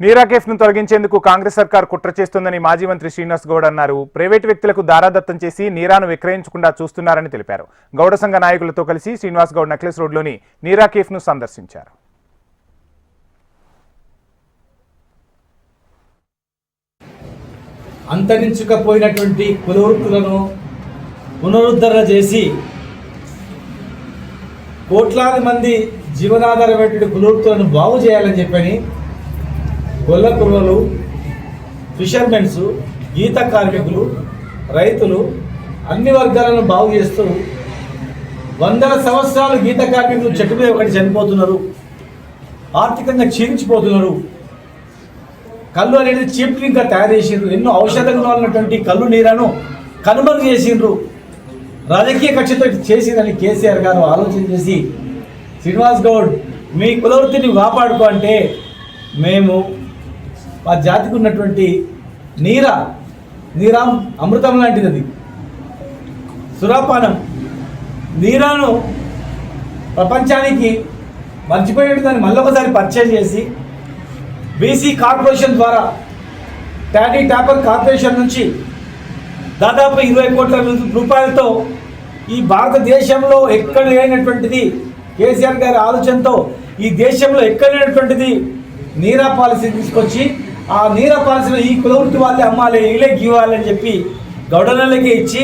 నీరా కేసును తొలగించేందుకు కాంగ్రెస్ సర్కార్ కుట్ర చేస్తోందని మాజీ మంత్రి శ్రీనివాస్ గౌడ్ అన్నారు. ప్రైవేటు వ్యక్తులకు దారాదత్తం చేసి నీరాను విక్రయించకుండా చూస్తున్నారని తెలిపారు. గౌడ సంఘ నాయకులతో కలిసి శ్రీనివాస్ గౌడ్ నెక్లెస్ రోడ్లోని నీరా కేఫ్ను సందర్శించారు. అంతరించుకపోయినటువంటి కులవృత్తులను పునరుద్ధరణ చేసి కోట్లాది మంది జీవనాధారమైనటువంటి కులవృత్తులను బాగు చేయాలని చెప్పని గొల్ల కుర్రలు, ఫిషర్మెన్స్, గీత కార్మికులు, రైతులు అన్ని వర్గాలను బాగు చేస్తూ వందల సంవత్సరాలు గీత కార్మికులు చెట్టు మీద ఒకటి చనిపోతున్నారు, ఆర్థికంగా క్షీణించిపోతున్నారు. కళ్ళు అనేది చీప్ డ్రింక్గా తయారు చేసిండ్రు. ఎన్నో ఔషధంగా ఉన్నటువంటి కళ్ళు నీరను కనుమరుగు చేసిండ్రు. రాజకీయ కక్షతో చేసిందని కేసీఆర్ గారు ఆలోచన చేసి శ్రీనివాస్ గౌడ్ మీ కులవృత్తిని కాపాడుకో అంటే మేము మా జాతికి ఉన్నటువంటి నీరా అమృతం లాంటిది, అది సురాపానం. నీరాను ప్రపంచానికి మర్చిపోయేట్టు దాన్ని మళ్ళొకసారి పర్చేజ్ చేసి బీసీ కార్పొరేషన్ ద్వారా ట్యాడీ టాపర్ కార్పొరేషన్ నుంచి దాదాపు 20 కోట్ల రూపాయలతో ఈ భారతదేశంలో ఎక్కడ లేనటువంటిది, కేసీఆర్ గారి ఆలోచనతో ఈ దేశంలో ఎక్కడ లేనటువంటిది నీరా పాలసీ తీసుకొచ్చి ఆ నీరా పాలసీలో ఈ కులవృత్తి వాళ్ళే అమ్మాలి, వీళ్ళే ఇవ్వాలి అని చెప్పి గౌడనలకే ఇచ్చి